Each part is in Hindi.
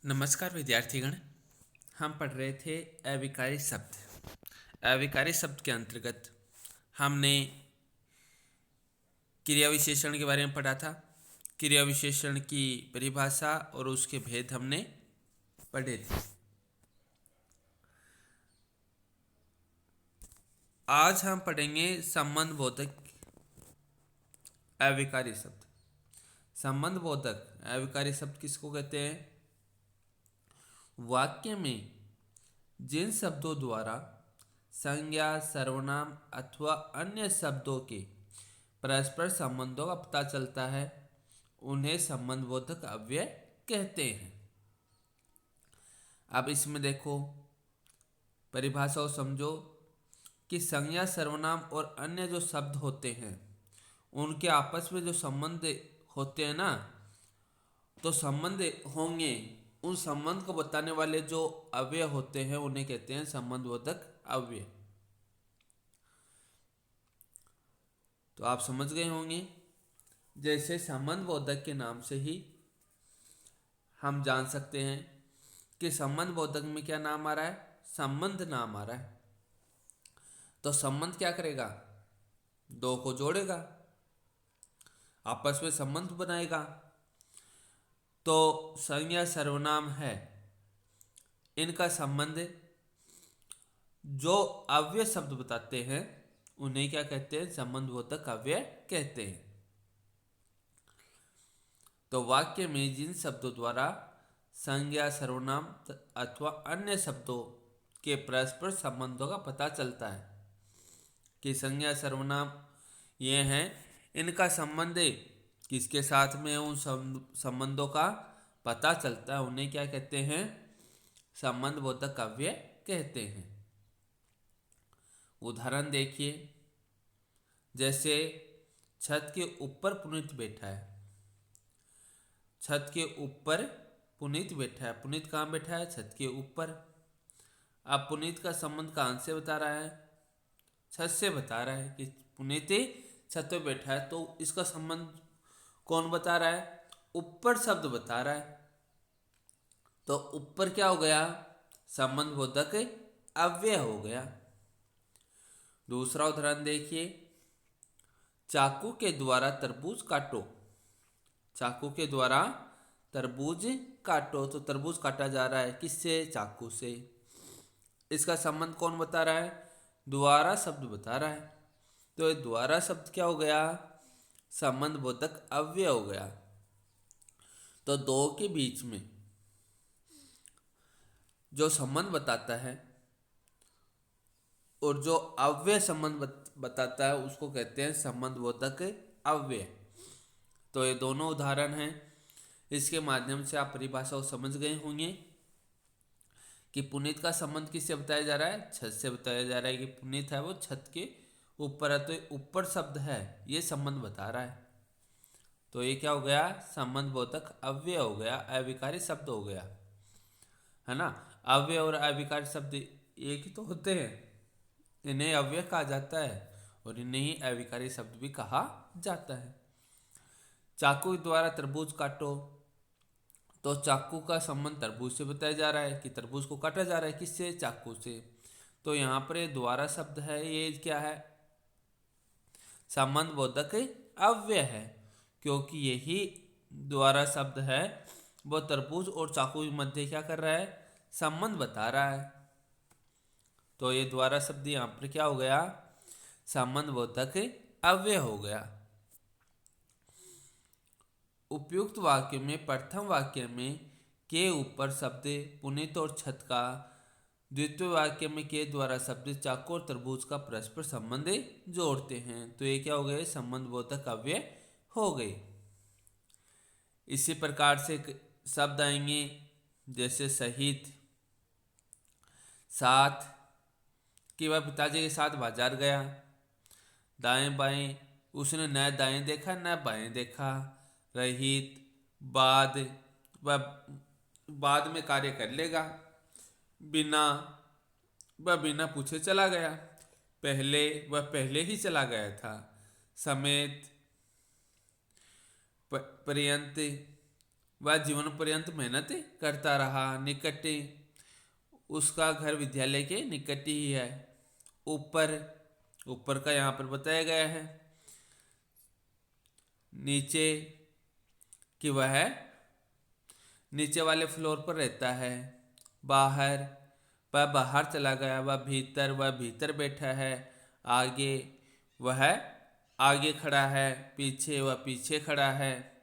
नमस्कार विद्यार्थीगण। हम पढ़ रहे थे अविकारी शब्द। अविकारी शब्द के अंतर्गत हमने क्रिया विशेषण के बारे में पढ़ा था। क्रिया विशेषण की परिभाषा और उसके भेद हमने पढ़े थे। आज हम पढ़ेंगे संबंध बोधक अविकारी शब्द। संबंध बोधक अविकारी शब्द किसको कहते हैं? वाक्य में जिन शब्दों द्वारा संज्ञा, सर्वनाम अथवा अन्य शब्दों के परस्पर संबंधों का पता चलता है उन्हें संबंधबोधक अव्यय कहते हैं। अब इसमें देखो, परिभाषा को समझो कि संज्ञा, सर्वनाम और अन्य जो शब्द होते हैं उनके आपस में जो संबंध होते हैं ना, तो संबंध होंगे, उन संबंध को बताने वाले जो अव्यय होते हैं उन्हें कहते हैं संबंधबोधक अव्यय। तो आप समझ गए होंगे, जैसे संबंधबोधक के नाम से ही हम जान सकते हैं कि संबंधबोधक में क्या नाम आ रहा है? संबंध नाम आ रहा है। तो संबंध क्या करेगा? दो को जोड़ेगा, आपस में संबंध बनाएगा। तो संज्ञा, सर्वनाम है, इनका संबंध जो अव्यय शब्द बताते हैं उन्हें क्या कहते हैं? संबंधबोधक अव्यय कहते हैं। तो वाक्य में जिन शब्दों द्वारा संज्ञा, सर्वनाम अथवा अन्य शब्दों के परस्पर संबंधों का पता चलता है कि संज्ञा, सर्वनाम ये हैं, इनका संबंध किसके साथ में उन संबंधों का पता चलता है उन्हें क्या कहते हैं? संबंधबोधक अव्यय कहते हैं। उदाहरण देखिए, जैसे छत के ऊपर पुनीत बैठा है। छत के ऊपर पुनीत बैठा है। पुनीत कहाँ बैठा है? छत के ऊपर। अब पुनीत का संबंध कहाँ से बता रहा है? छत से बता रहा है कि पुनीत छत पे बैठा है। तो इसका संबंध कौन बता रहा है? ऊपर शब्द बता रहा है। तो ऊपर क्या हो गया? संबंधबोधक अव्यय हो गया। दूसरा उदाहरण देखिए, चाकू के द्वारा तरबूज काटो। चाकू के द्वारा तरबूज काटो। तो तरबूज काटा जा रहा है किससे? चाकू से। इसका संबंध कौन बता रहा है? द्वारा शब्द बता रहा है। तो ये द्वारा शब्द क्या हो गया? संबंधबोधक अव्यय हो गया। तो दो के बीच में जो संबंध बताता है और जो अव्यय संबंध बताता है उसको कहते हैं संबंधबोधक अव्यय। तो ये दोनों उदाहरण हैं। इसके माध्यम से आप परिभाषा को समझ गए होंगे कि पुनीत का संबंध किससे बताया जा रहा है? छत से बताया जा रहा है कि पुनीत है वो छत के ऊपर है। तो ऊपर शब्द है, ये संबंध बता रहा है। तो ये क्या हो गया? संबंधबोधक अव्यय हो गया, अविकारी शब्द हो गया, है ना। अव्यय और अविकारी शब्द एक ही तो होते हैं। इन्हें अव्यय कहा जाता है और इन्हें ही अविकारी शब्द भी कहा जाता है। चाकू द्वारा तरबूज काटो। तो चाकू का संबंध तरबूज से बताया जा रहा है कि तरबूज को काटा जा रहा है किससे? चाकू से। तो यहाँ पर ये द्वारा शब्द है, ये क्या है? संबंधबोधक अव्यय है, क्योंकि यही द्वारा शब्द है वो तरबूज और चाकू के मध्य क्या कर रहा है? संबंध बता रहा है। तो ये द्वारा शब्द यहाँ पर क्या हो गया? संबंधबोधक अव्यय हो गया। उपयुक्त वाक्य में प्रथम वाक्य में के ऊपर शब्द पुनीत और छत का, द्वितीय वाक्य में के द्वारा शब्द चाकू और तरबूज का परस्पर संबंध जोड़ते हैं। तो ये क्या हो गए? संबंधबोधक अव्यय हो गए। इसी प्रकार से शब्द आएंगे जैसे सहित, साथ, कि वह पिताजी के साथ बाजार गया। दाएं बाएं, उसने न दाएं देखा न बाएं देखा। रहित, बाद, वह बाद में कार्य कर लेगा। बिना, वह बिना पूछे चला गया। पहले, वह पहले ही चला गया था। समेत, पर्यंत, वह जीवन पर्यंत मेहनत करता रहा। निकट, उसका घर विद्यालय के निकट ही है। ऊपर, ऊपर का यहाँ पर बताया गया है। नीचे, कि वह नीचे वाले फ्लोर पर रहता है। बाहर, वह बाहर चला गया। वह भीतर बैठा है। आगे, वह आगे खड़ा है। पीछे, वह पीछे खड़ा है।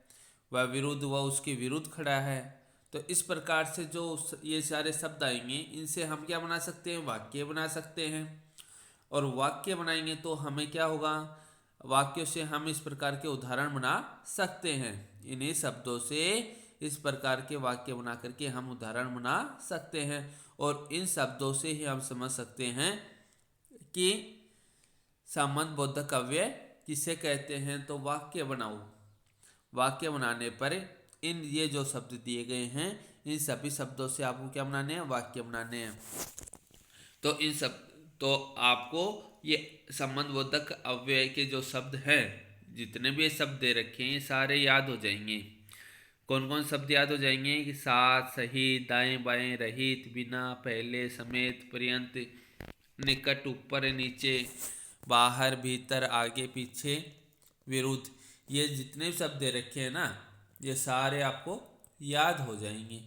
वह विरुद्ध, वह उसके विरुद्ध खड़ा है। तो इस प्रकार से जो ये सारे शब्द आएंगे, इनसे हम क्या बना सकते हैं? वाक्य बना सकते हैं। और वाक्य बनाएंगे तो हमें क्या होगा? वाक्यों से हम इस प्रकार के उदाहरण बना सकते हैं। इन्हीं शब्दों से इस प्रकार के वाक्य बना करके हम उदाहरण बना सकते हैं। और इन शब्दों से ही हम समझ सकते हैं कि संबंध बोधक अव्यय किसे कहते हैं। तो वाक्य बनाओ। वाक्य बनाने पर इन ये जो शब्द दिए गए हैं, इन सभी शब्दों से आपको क्या बनाने हैं? वाक्य बनाने हैं। तो इन सब, तो आपको ये संबंध बोधक अव्यय के जो शब्द हैं, जितने भी शब्द दे रखे हैं, ये सारे याद हो जाएंगे। कौन कौन शब्द याद हो जाएंगे? कि साथ, सहित, दाएं बाएं, रहित, बिना, पहले, समेत, पर्यंत, निकट, ऊपर नीचे, बाहर भीतर, आगे पीछे, विरुद्ध। ये जितने भी शब्द दे रखे हैं ना, ये सारे आपको याद हो जाएंगे।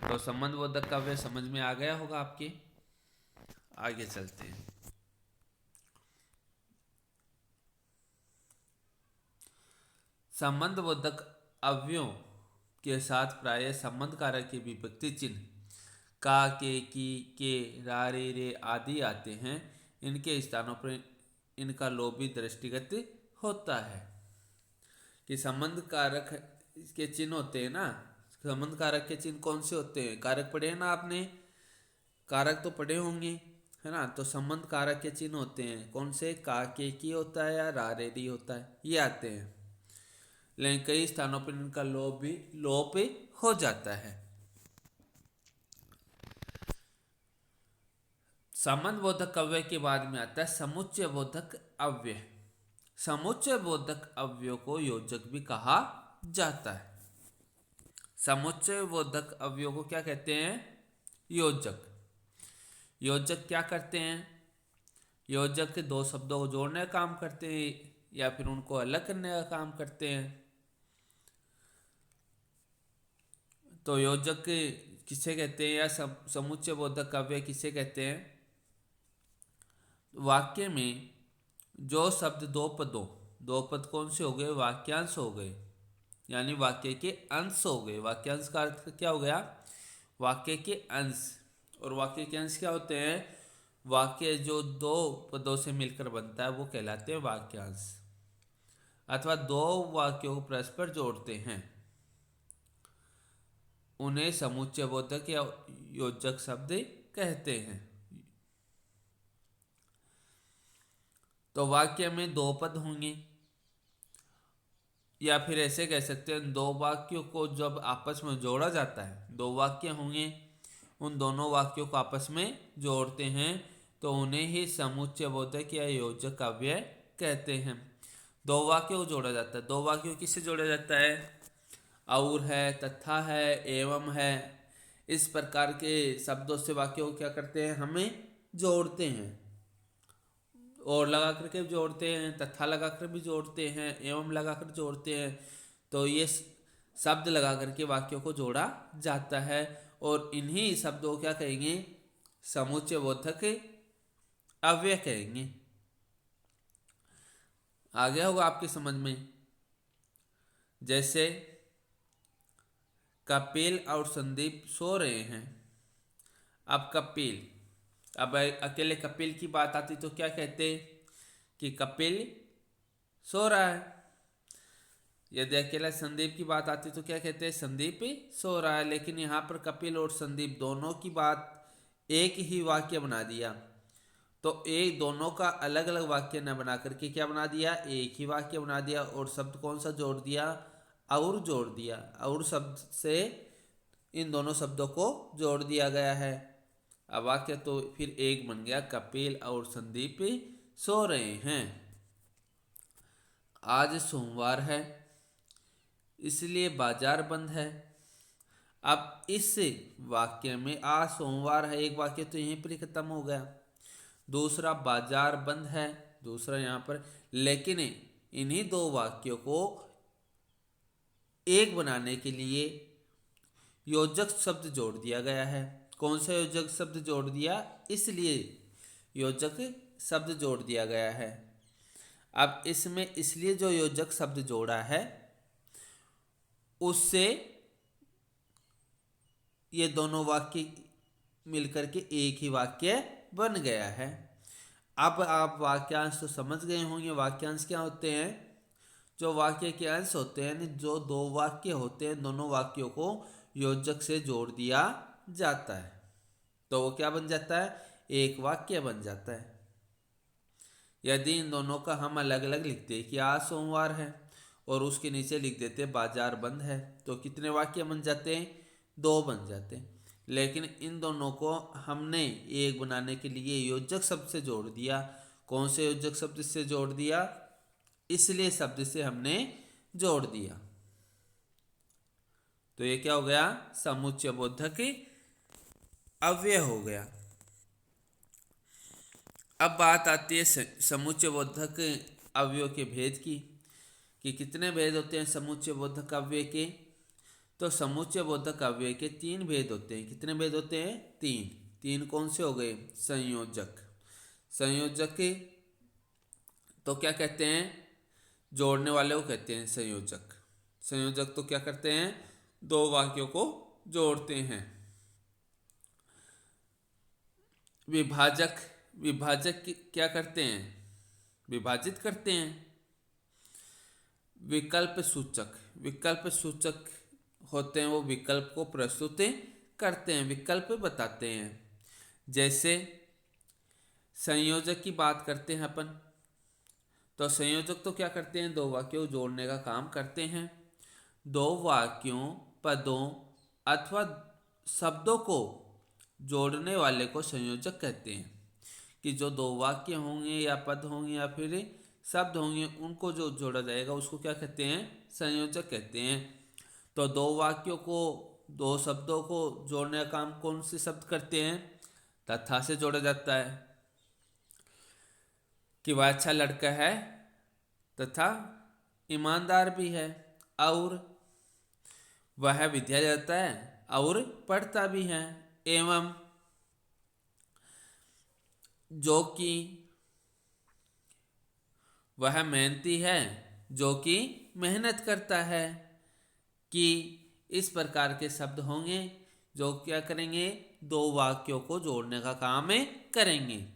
तो संबंध बोधक का अव्यय समझ में आ गया होगा आपके। आगे चलते हैं। संबंध बोधक अव्ययों के साथ प्राय संबंध कारक के विभक्ति चिन्ह का, के, रा, रे आदि आते हैं। इनके स्थानों पर इनका लोप भी दृष्टिगत होता है। कि संबंध कारक के चिन्ह होते हैं ना, संबंध कारक के चिन्ह कौन से होते हैं? कारक पढ़े हैं ना आपने? कारक तो पढ़े होंगे, है ना? तो संबंध कारक के चिन्ह होते हैं कौन से? का, के, की होता है या रा, रे होता है, ये आते हैं। लेकिन कई स्थानों पर इनका लोप हो जाता है। संबंध बोधक अव्यय के बाद में आता है समुच्चय बोधक अव्यय। समुच्चय बोधक अव्यय को योजक भी कहा जाता है। समुच्चय बोधक अव्यय को क्या कहते हैं? योजक। योजक क्या करते हैं? योजक दो शब्दों को जोड़ने का काम करते हैं या फिर उनको अलग करने का काम करते हैं। तो योजक किसे कहते हैं या समुच्चय बोधक अव्यय किसे कहते हैं? वाक्य में जो शब्द दो पद कौन से हो गए? वाक्यांश हो गए, यानी वाक्य के अंश हो गए। वाक्यांश का अर्थ क्या हो गया? वाक्य के अंश। और वाक्य के अंश क्या होते हैं? वाक्य जो दो पदों से मिलकर बनता है वो कहलाते हैं वाक्यांश, अथवा दो वाक्यों को परस्पर जोड़ते हैं, उन्हें समुच्चय बोधक या योजक शब्द कहते हैं। तो वाक्य में दो पद होंगे, या फिर ऐसे कह सकते हैं दो वाक्यों को जब आपस में जोड़ा जाता है, दो वाक्य होंगे, उन दोनों वाक्यों को आपस में जोड़ते हैं तो उन्हें ही समुच्चय बोधक या योजक अव्यय कहते हैं। दो वाक्यों को जोड़ा जाता है। दो वाक्यों किससे जोड़ा जाता है? और है, तथा है, एवं है, इस प्रकार के शब्दों से वाक्यों को क्या करते हैं? हमें जोड़ते हैं। और लगा करके भी जोड़ते हैं, तथा लगा कर भी जोड़ते हैं, एवं लगा कर जोड़ते हैं। तो ये शब्द लगा करके वाक्यों को जोड़ा जाता है और इन्हीं शब्दों को क्या कहेंगे? समुच्चय बोधक अव्यय कहेंगे। आ गया होगा आपकी समझ में। जैसे कपिल और संदीप सो रहे हैं। अब कपिल, अब अकेले कपिल की बात आती तो क्या कहते? कि कपिल सो रहा है। यदि अकेला संदीप की बात आती तो क्या कहते हैं? संदीप सो रहा है। लेकिन यहाँ पर कपिल और संदीप दोनों की बात एक ही वाक्य बना दिया। तो एक दोनों का अलग अलग वाक्य न बना करके क्या बना दिया? एक ही वाक्य बना दिया। और शब्द कौन सा जोड़ दिया? और जोड़ दिया। और शब्द से इन दोनों शब्दों को जोड़ दिया गया है। अब वाक्य तो फिर एक बन गया, कपिल और संदीप सो रहे हैं। आज सोमवार है। इसलिए बाजार बंद है। अब इस वाक्य में आज सोमवार है, एक वाक्य तो यहीं पर ही खत्म हो गया। दूसरा बाजार बंद है, दूसरा यहाँ पर, लेकिन इन्हीं दो वाक्यों को एक बनाने के लिए योजक शब्द जोड़ दिया गया है। कौन सा योजक शब्द जोड़ दिया? इसलिए योजक शब्द जोड़ दिया गया है। अब इसमें इसलिए जो योजक शब्द जोड़ा है उससे ये दोनों वाक्य मिलकर के एक ही वाक्य बन गया है। अब आप वाक्यांश तो समझ गए होंगे। वाक्यांश क्या होते हैं? जो वाक्य के अंश होते हैं, जो दो वाक्य होते हैं, दोनों वाक्यों को योजक से जोड़ दिया जाता है तो वो क्या बन जाता है? एक वाक्य बन जाता है। यदि इन दोनों का हम अलग अलग लिखते हैं कि आज सोमवार है और उसके नीचे लिख देते बाजार बंद है, तो कितने वाक्य बन जाते हैं? दो बन जाते हैं। लेकिन इन दोनों को हमने एक बनाने के लिए योजक शब्द से जोड़ दिया। कौन से योजक शब्द से जोड़ दिया? इसलिए शब्द से हमने जोड़ दिया। तो ये क्या हो गया? समुच्चय बोधक अव्यय हो गया। अब बात आती है समुच्चय बोधक अव्यय के भेद की, कि कितने भेद होते हैं समुच्चय बोधक अव्यय के। तो समुच्चय बोधक अव्यय के तीन भेद होते हैं। कितने भेद होते हैं? तीन। तीन कौन से हो गए? संयोजक। संयोजक तो क्या कहते हैं? जोड़ने वाले को कहते हैं संयोजक। संयोजक तो क्या करते हैं? दो वाक्यों को जोड़ते हैं। विभाजक, विभाजक क्या करते हैं? विभाजित करते हैं। विकल्प सूचक, विकल्प सूचक होते हैं, वो विकल्प को प्रस्तुत करते हैं, विकल्प बताते हैं। जैसे संयोजक की बात करते हैं अपन, तो संयोजक तो क्या करते हैं? दो वाक्यों को जोड़ने का काम करते हैं। दो वाक्यों, पदों अथवा शब्दों को जोड़ने वाले को संयोजक कहते हैं। कि जो दो वाक्य होंगे या पद होंगे या फिर शब्द होंगे, उनको जो जोड़ा जाएगा उसको क्या कहते हैं? संयोजक कहते हैं। तो दो वाक्यों को, दो शब्दों को जोड़ने का काम कौन से शब्द करते हैं? तथा से जोड़ा जाता है कि वह अच्छा लड़का है तथा ईमानदार भी है, और वह विद्या जाता है और पढ़ता भी है, एवं जो कि वह मेहनती है, जो कि मेहनत करता है। कि इस प्रकार के शब्द होंगे जो क्या करेंगे? दो वाक्यों को जोड़ने का काम करेंगे।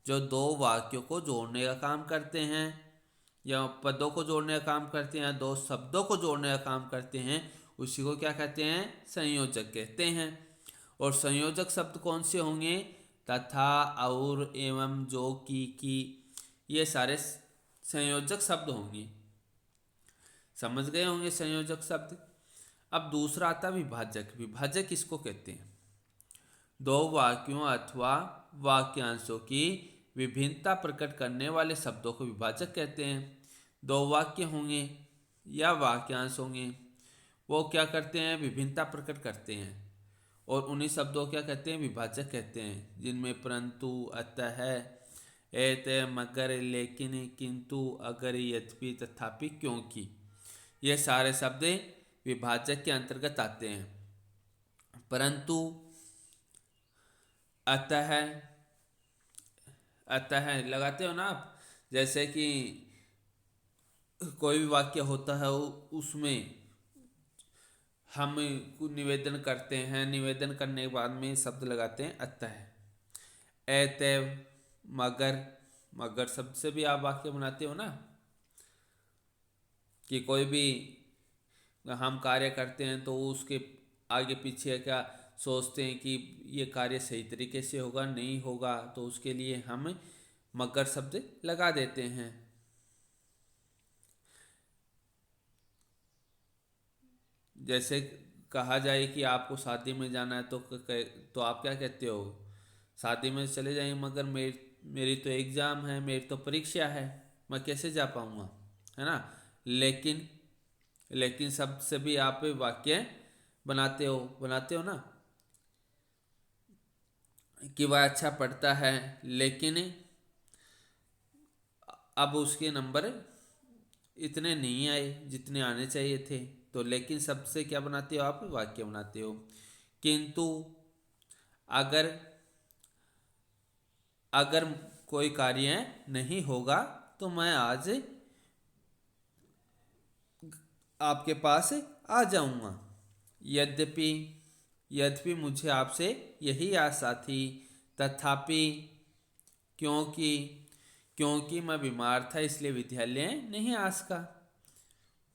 जो दो वाक्यों को जोड़ने का काम करते हैं, या पदों को जोड़ने का काम करते हैं, या दो शब्दों को जोड़ने का काम करते हैं, उसी को क्या कहते हैं? संयोजक कहते हैं। और संयोजक शब्द कौन से होंगे? तथा, और, एवं, जो कि ये सारे संयोजक शब्द होंगे। समझ गए होंगे संयोजक शब्द। अब दूसरा आता विभाजक। विभाजक किसको कहते हैं? दो वाक्यों अथवा वाक्यांशों की विभिन्नता प्रकट करने वाले शब्दों को विभाजक कहते हैं। दो वाक्य होंगे या वाक्यांश होंगे, वो क्या करते हैं? विभिन्नता प्रकट करते हैं, और उन्हीं शब्दों को क्या कहते हैं? विभाजक कहते हैं। जिनमें परंतु, अतः, एत, मगर, लेकिन, किंतु, अगर, यद्यपि, तथापि, क्योंकि, ये सारे शब्द विभाजक के अंतर्गत आते हैं। परंतु, अतः, अतः लगाते हो ना आप। जैसे कि कोई भी वाक्य होता है, उसमें हम निवेदन करते हैं, निवेदन करने के बाद में शब्द लगाते हैं अतः। एतव, मगर, मगर शब्द से भी आप वाक्य बनाते हो ना। कि कोई भी हम कार्य करते हैं तो उसके आगे पीछे क्या सोचते हैं कि ये कार्य सही तरीके से होगा, नहीं होगा, तो उसके लिए हम मगर शब्द लगा देते हैं। जैसे कहा जाए कि आपको शादी में जाना है, तो आप क्या कहते हो? शादी में चले जाएंगे, मगर मेरी तो एग्ज़ाम है, मेरी तो परीक्षा है, मैं कैसे जा पाऊँगा, है ना। लेकिन लेकिन शब्द से भी आप वाक्य बनाते हो ना, कि वह अच्छा पढ़ता है लेकिन अब उसके नंबर इतने नहीं आए जितने आने चाहिए थे। तो लेकिन शब्द से क्या बनाते हो आप, वाक्य बनाते हो। किंतु अगर अगर कोई कार्य नहीं होगा तो मैं आज आपके पास आ जाऊंगा। यद्यपि यद्यपि मुझे आपसे यही आशा थी, तथापि क्योंकि क्योंकि मैं बीमार था इसलिए विद्यालय नहीं आ सका।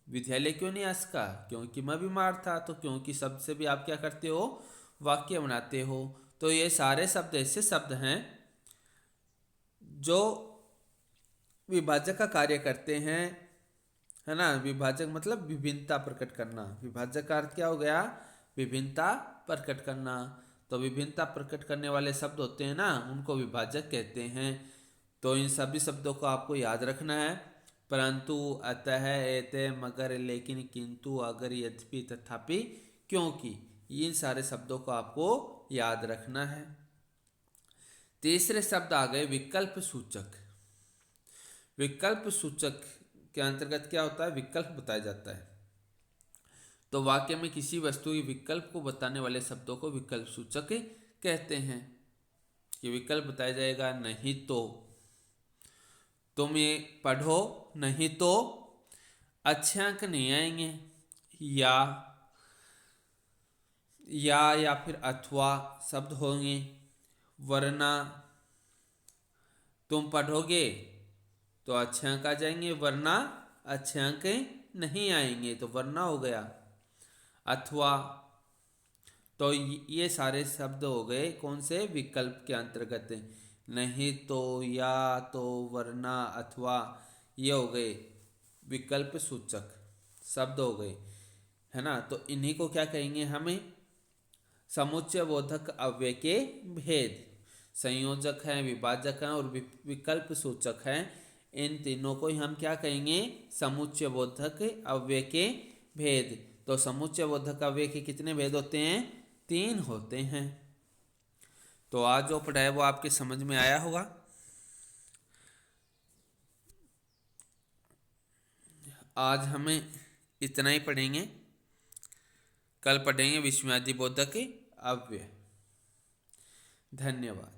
विद्यालय क्यों नहीं आ सका, क्योंकि मैं बीमार था। तो क्योंकि शब्द से भी आप क्या करते हो, वाक्य बनाते हो। तो ये सारे शब्द ऐसे शब्द हैं जो विभाजक का कार्य करते हैं, है ना। विभाजक मतलब विभिन्नता प्रकट करना। विभाजक का अर्थ क्या हो गया, विभिन्नता प्रकट करना। तो विभिन्नता प्रकट करने वाले शब्द होते हैं ना, उनको विभाजक कहते हैं। तो इन सभी शब्दों को आपको याद रखना है। परंतु, अतः, एते, मगर, लेकिन, किंतु, अगर, यद्यपि, तथापि, क्योंकि, इन सारे शब्दों को आपको याद रखना है। तीसरे शब्द आ गए विकल्प सूचक। विकल्प सूचक के अंतर्गत क्या होता है, विकल्प बताया जाता है। तो वाक्य में किसी वस्तु के विकल्प को बताने वाले शब्दों को विकल्प सूचक कहते हैं। कि विकल्प बताया जाएगा, नहीं तो तुम ये पढ़ो, नहीं तो अच्छे अंक नहीं आएंगे, या या फिर अथवा शब्द होंगे, वरना तुम पढ़ोगे तो अच्छे अंक आ जाएंगे, वरना अच्छे अंक नहीं आएंगे। तो वरना हो गया, अथवा। तो ये सारे शब्द हो गए कौन से, विकल्प के अंतर्गत। नहीं तो, या तो, वरना, अथवा, ये हो गए विकल्प सूचक शब्द हो गए, है ना। तो इन्हीं को क्या कहेंगे हमें, समुच्चय बोधक अव्यय के भेद। संयोजक हैं, विभाजक हैं और विकल्प सूचक हैं। इन तीनों को ही हम क्या कहेंगे, समुच्चय बोधक अव्यय के भेद। तो समुच्चय बोधक अव्यय के कितने भेद होते हैं, 3 होते हैं। तो आज जो पढ़ा है वो आपके समझ में आया होगा। आज हमें इतना ही पढ़ेंगे, कल पढ़ेंगे विस्मयादि बोधक अव्यय। धन्यवाद।